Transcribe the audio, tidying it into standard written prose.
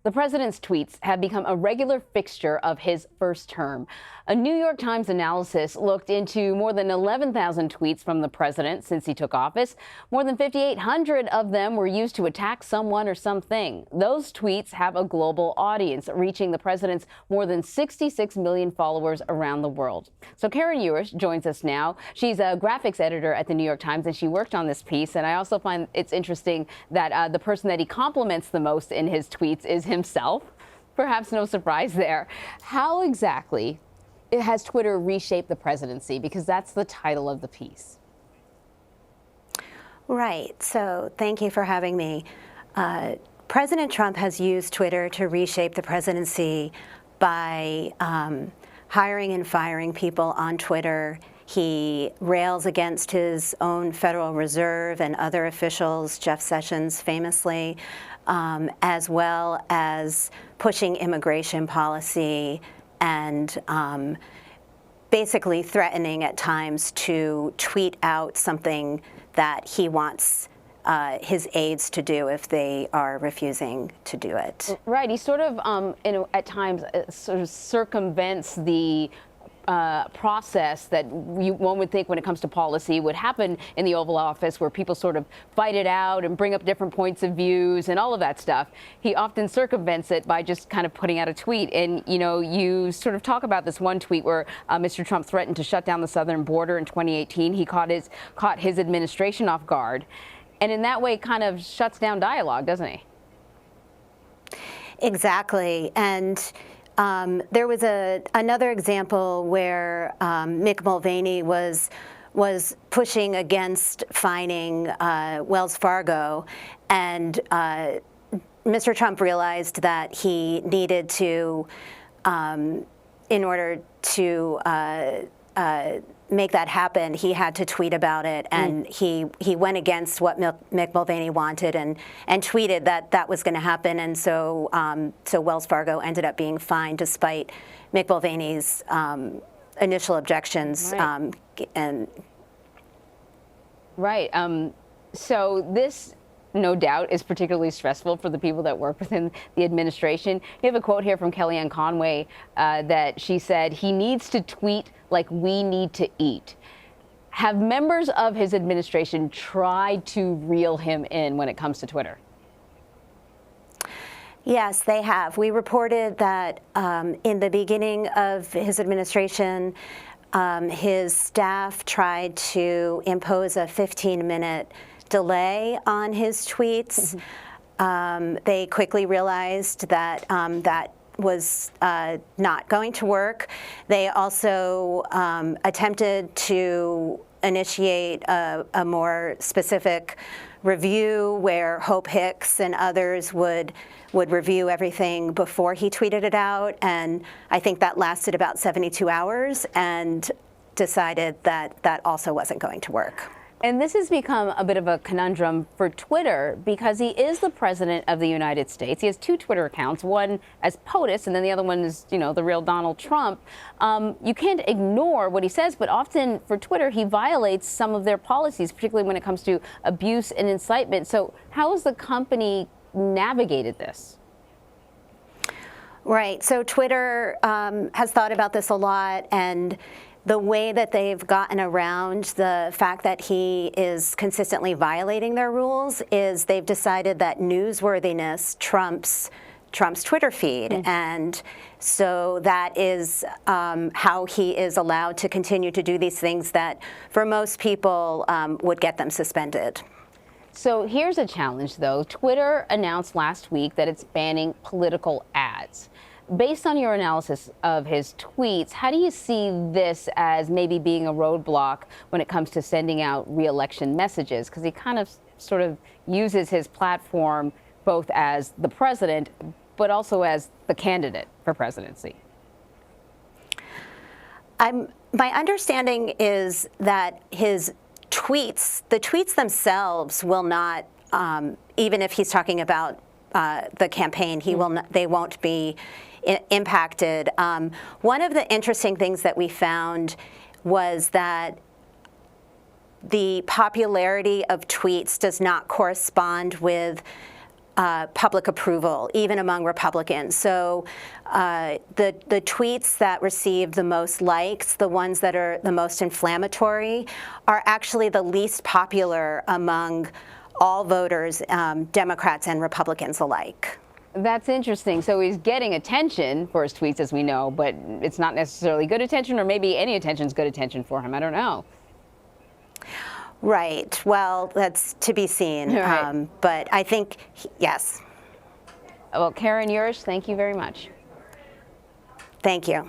The president's tweets have become a regular fixture of his first term. A New York Times analysis looked into more than 11,000 tweets from the president since he took office. More than 5,800 of them were used to attack someone or something. Those tweets have a global audience, reaching the president's more than 66 million followers around the world. So Karen Yourish joins us now. She's a graphics editor at the New York Times, and she worked on this piece. And I also find it's interesting that the person that he compliments the most in his tweets is himself. Perhaps no surprise there. How exactly has Twitter reshaped the presidency? Because that's the title of the piece. Right. So thank you for having me. President Trump has used Twitter to reshape the presidency by hiring and firing people on Twitter. He rails against his own Federal Reserve and other officials, Jeff Sessions famously, as well as pushing immigration policy and basically threatening at times to tweet out something that he wants his aides to do if they are refusing to do it. Right. He sort of, at times, sort of circumvents the process that one would think when it comes to policy would happen in the Oval Office, where people sort of fight it out and bring up different points of views and all of that stuff. He often circumvents it by just kind of putting out a tweet. And, you know, you sort of talk about this one tweet where Mr. Trump threatened to shut down the southern border in 2018. He caught his administration off guard. And in that way kind of shuts down dialogue, doesn't he? Exactly. And there was another example where Mick Mulvaney was pushing against fining Wells Fargo, and Mr. Trump realized that he needed to, in order to make that happen, he had to tweet about it, and he went against what Mick Mulvaney wanted and tweeted that that was going to happen, and so Wells Fargo ended up being fined despite Mick Mulvaney's initial objections. Right. So this, no doubt, is particularly stressful for the people that work within the administration. You have a quote here from Kellyanne Conway that she said, "He needs to tweet like we need to eat." Have members of his administration tried to reel him in when it comes to Twitter? Yes, they have. We reported that in the beginning of his administration, his staff tried to impose a 15-minute delay on his tweets. They quickly realized that that was not going to work. They also attempted to initiate a more specific review where Hope Hicks and others would review everything before he tweeted it out, and I think that lasted about 72 hours and decided that that also wasn't going to work. And this has become a bit of a conundrum for Twitter because he is the president of the United States. He has two Twitter accounts, one as POTUS and then the other one is, you know, the real Donald Trump. You can't ignore what he says, but often for Twitter, he violates some of their policies, particularly when it comes to abuse and incitement. So how has the company navigated this? Right. So Twitter has thought about this a lot, and the way that they've gotten around the fact that he is consistently violating their rules is they've decided that newsworthiness trumps Twitter feed. And so that is how he is allowed to continue to do these things that for most people would get them suspended. So here's a challenge, though. Twitter announced last week that it's banning political ads. Based on your analysis of his tweets, how do you see this as maybe being a roadblock when it comes to sending out re-election messages? Because he kind of sort of uses his platform both as the president, but also as the candidate for presidency. My understanding is that his tweets, the tweets themselves will not, even if he's talking about the campaign, they won't be impacted. One of the interesting things that we found was that the popularity of tweets does not correspond with public approval, even among Republicans. So the tweets that received the most likes, the ones that are the most inflammatory, are actually the least popular among all voters, Democrats and Republicans alike. That's interesting. So he's getting attention for his tweets, as we know, but it's not necessarily good attention, or maybe any attention is good attention for him. I don't know. Right. Well, that's to be seen. Right. But I think, yes. Well, Karen Yourish, thank you very much. Thank you.